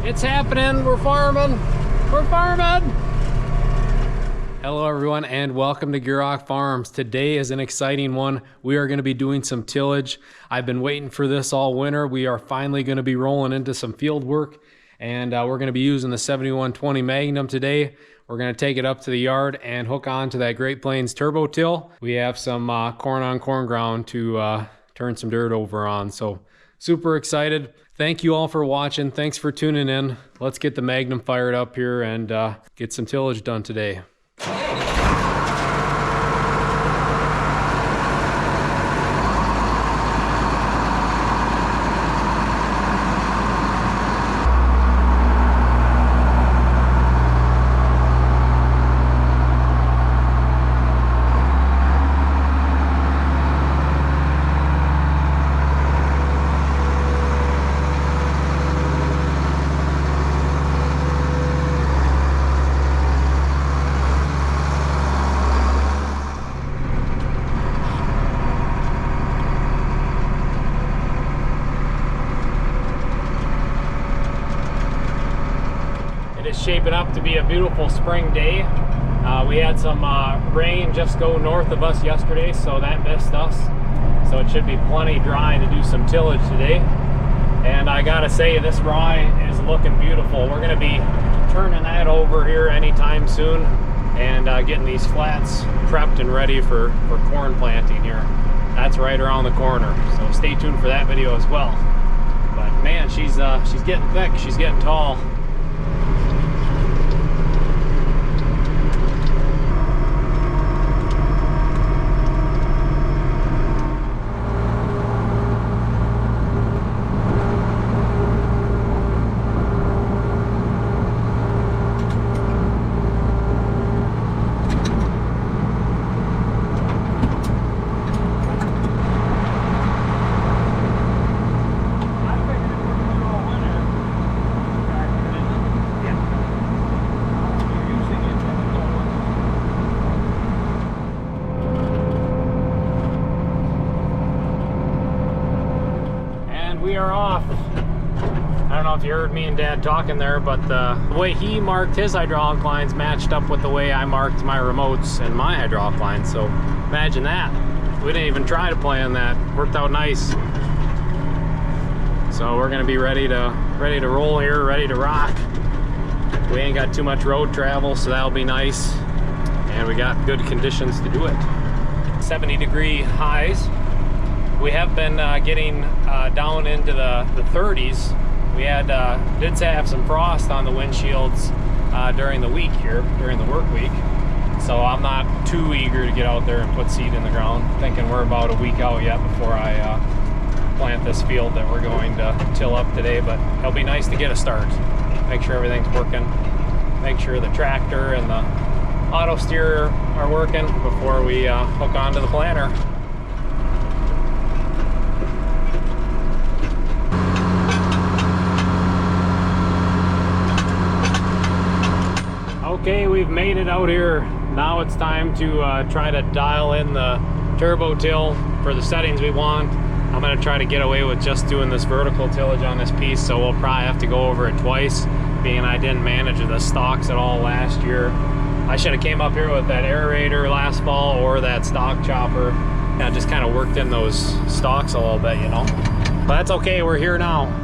It's happening. We're farming. We're farming. Hello everyone and welcome to Gierok Farms. Today is an exciting one. We are going to be doing some tillage. I've been waiting for this all winter. We are finally going to be rolling into some field work, and we're going to be using the 7120 Magnum today. We're going to take it up to the yard and hook on to that Great Plains Turbo Till. We have some corn on corn ground to turn some dirt over on, so super excited. Thank you all for watching. Thanks for tuning in. Let's get the Magnum fired up here and get some tillage done today. Shaping up to be a beautiful spring day. We had some rain just go north of us yesterday, so that missed us. So it should be plenty dry to do some tillage today. And I gotta say, this rye is looking beautiful. We're gonna be turning that over here anytime soon and getting these flats prepped and ready for corn planting here. That's right around the corner, so stay tuned for that video as well. But man, she's getting thick, she's getting tall. We are off. I don't know if you heard me and Dad talking there, but the way he marked his hydraulic lines matched up with the way I marked my remotes and my hydraulic lines. So imagine that. We didn't even try to plan that. Worked out nice. So we're gonna be ready to roll here, ready to rock. We ain't got too much road travel, so that'll be nice. And we got good conditions to do it. 70-degree highs. We have been getting down into the 30s. We did have some frost on the windshields during the week here, during the work week. So I'm not too eager to get out there and put seed in the ground. Thinking we're about a week out yet before I plant this field that we're going to till up today. But it'll be nice to get a start. Make sure everything's working. Make sure the tractor and the auto steer are working before we hook onto the planter. Okay, we've made it out here. Now it's time to try to dial in the turbo till for the settings we want. I'm gonna try to get away with just doing this vertical tillage on this piece, so we'll probably have to go over it twice, being I didn't manage the stalks at all last year. I should have came up here with that aerator last fall or that stalk chopper. I just kind of worked in those stalks a little bit, you know. But that's okay, we're here now.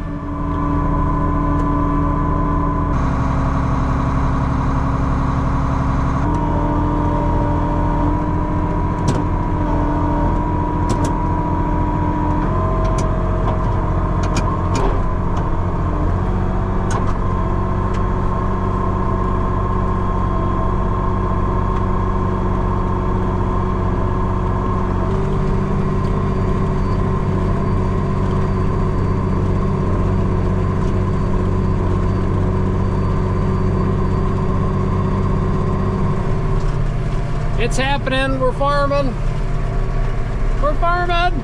It's happening. We're farming. We're farming.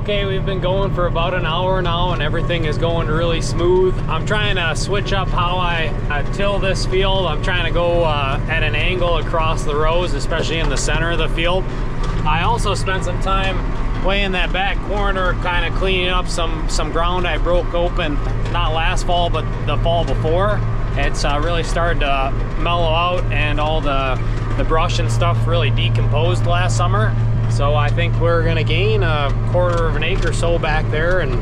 Okay, we've been going for about an hour now and everything is going really smooth. I'm trying to switch up how I till this field. I'm trying to go at an angle across the rows, especially in the center of the field. I also spent some time way in that back corner kind of cleaning up some ground I broke open, not last fall, but the fall before. It's really started to mellow out and all the brush and stuff really decomposed last summer. So I think we're gonna gain a quarter of an acre or so back there, and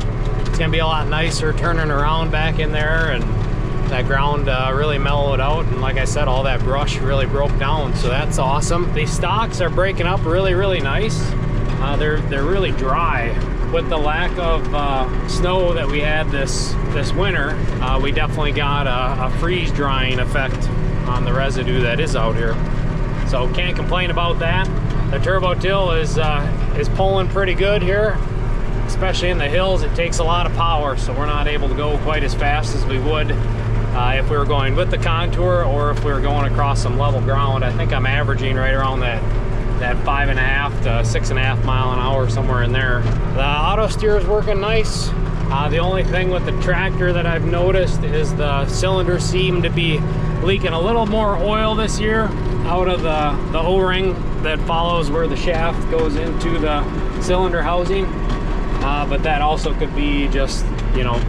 it's gonna be a lot nicer turning around back in there, and that ground really mellowed out, and like I said, all that brush really broke down, so that's awesome. These stalks are breaking up really nice. They're really dry. With the lack of snow that we had this winter, we definitely got a freeze drying effect on the residue that is out here. So can't complain about that. The turbo till is pulling pretty good here, especially in the hills. It takes a lot of power, so we're not able to go quite as fast as we would if we were going with the contour or if we were going across some level ground. I think I'm averaging right around that 5.5 to 6.5 mile an hour, somewhere in there. The auto steer is working nice. The only thing with the tractor that I've noticed is the cylinders seem to be leaking a little more oil this year out of the O-ring that follows where the shaft goes into the cylinder housing. But that also could be just, you know,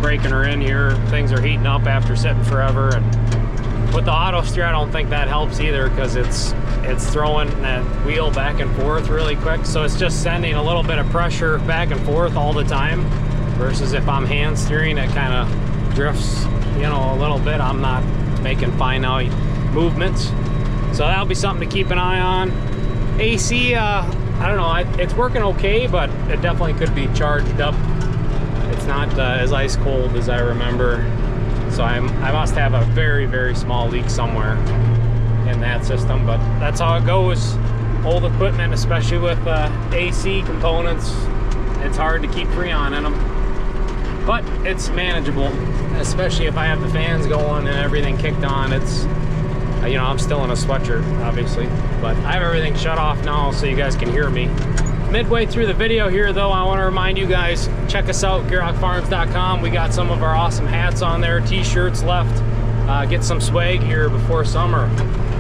breaking her in here. Things are heating up after sitting forever, and with the auto steer, I don't think that helps either, because it's throwing that wheel back and forth really quick. So it's just sending a little bit of pressure back and forth all the time, versus if I'm hand steering, it kind of drifts, you know, a little bit. I'm not making fine out movements. So that'll be something to keep an eye on. AC, I don't know, it's working okay, but it definitely could be charged up. It's not as ice cold as I remember. So I must have a very small leak somewhere in that system, but that's how it goes. Old equipment, especially with AC components, it's hard to keep Freon in them. But it's manageable, especially if I have the fans going and everything kicked on. It's, you know, I'm still in a sweatshirt, obviously, but I have everything shut off now so you guys can hear me. Midway through the video here, though, I want to remind you guys, check us out, GierokFarms.com. We got some of our awesome hats on there, t-shirts left. Get some swag here before summer.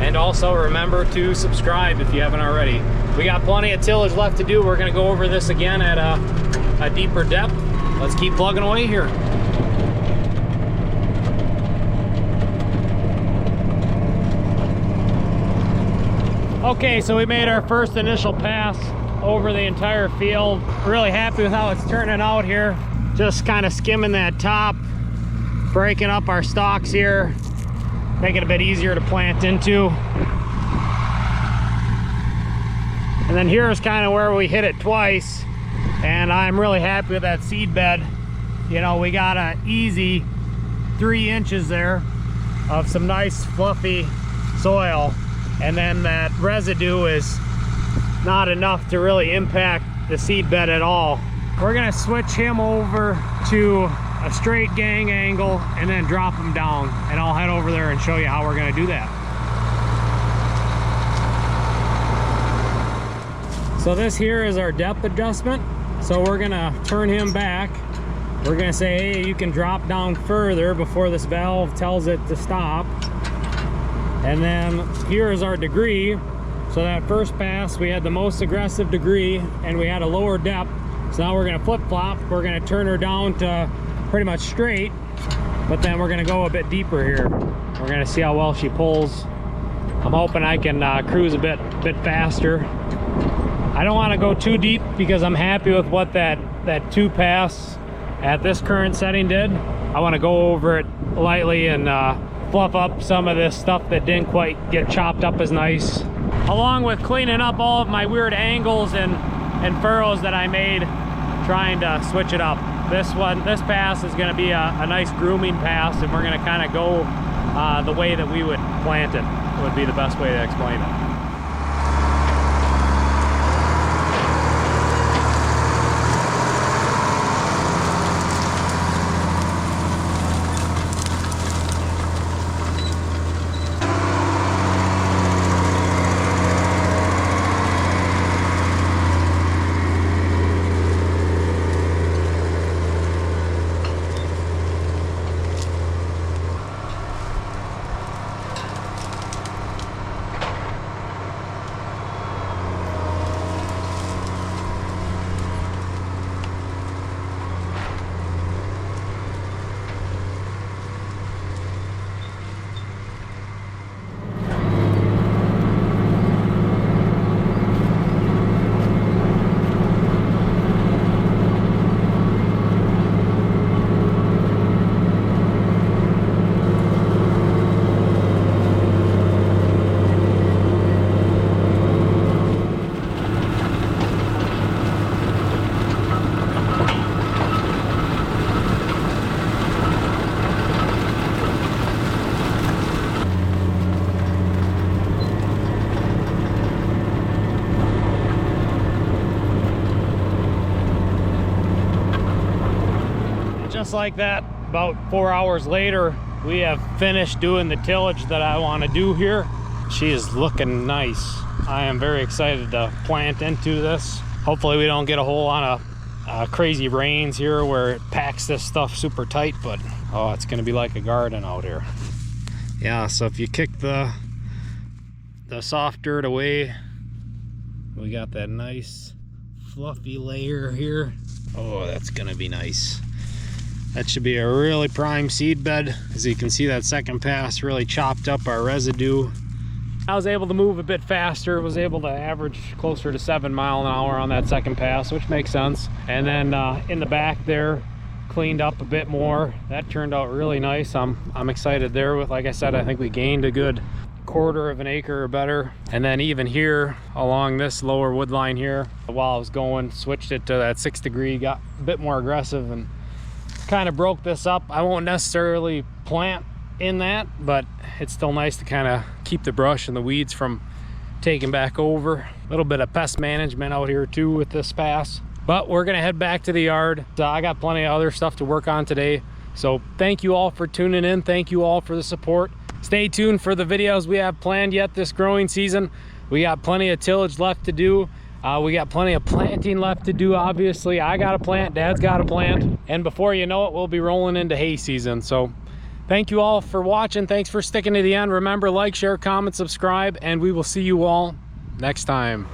And also remember to subscribe if you haven't already. We got plenty of tillage left to do. We're going to go over this again at a deeper depth. Let's keep plugging away here. Okay, so we made our first initial pass over the entire field. Really happy with how it's turning out here. Just kind of skimming that top, breaking up our stalks here, make it a bit easier to plant into. And then here's kind of where we hit it twice, and I'm really happy with that seed bed. You know, we got an easy 3 inches there of some nice fluffy soil, and then that residue is not enough to really impact the seed bed at all. We're gonna switch him over to a straight gang angle and then drop him down, and I'll head over there and show you how we're gonna do that. So this here is our depth adjustment. So we're gonna turn him back. We're gonna say, hey, you can drop down further before this valve tells it to stop. And then here is our degree. So that first pass, we had the most aggressive degree and we had a lower depth. So now we're gonna flip-flop. We're gonna turn her down to pretty much straight, but then we're gonna go a bit deeper here. We're gonna see how well she pulls. I'm hoping I can cruise a bit faster. I don't wanna go too deep because I'm happy with what that 2 pass at this current setting did. I wanna go over it lightly and fluff up some of this stuff that didn't quite get chopped up as nice, along with cleaning up all of my weird angles and furrows that I made trying to switch it up. This pass is going to be a nice grooming pass, and we're going to kind of go the way that we would plant it, would be the best way to explain it. just like that, about 4 hours later, we have finished doing the tillage that I want to do here. She is looking nice. I am very excited to plant into this. Hopefully we don't get a whole lot of crazy rains here where it packs this stuff super tight, but oh, it's gonna be like a garden out here. Yeah, so if you kick the soft dirt away, we got that nice fluffy layer here. Oh, that's gonna be nice. That should be a really prime seed bed. As you can see, that second pass really chopped up our residue. I was able to move a bit faster, was able to average closer to 7 miles an hour on that second pass, which makes sense. And then in the back there, cleaned up a bit more. That turned out really nice. I'm excited there. With, like I said, I think we gained a good 1/4 of an acre or better. And then even here along this lower wood line here, while I was going, switched it to that 6 degree, got a bit more aggressive and kind of broke this up. I won't necessarily plant in that, but it's still nice to kind of keep the brush and the weeds from taking back over. A little bit of pest management out here too with this pass. But we're gonna head back to the yard. I got plenty of other stuff to work on today. So thank you all for tuning in. Thank you all for the support. Stay tuned for the videos we have planned yet this growing season. We got plenty of tillage left to do. We got plenty of planting left to do, obviously. I got to plant, Dad's got to plant. And before you know it, we'll be rolling into hay season. So thank you all for watching. Thanks for sticking to the end. Remember, like, share, comment, subscribe, and we will see you all next time.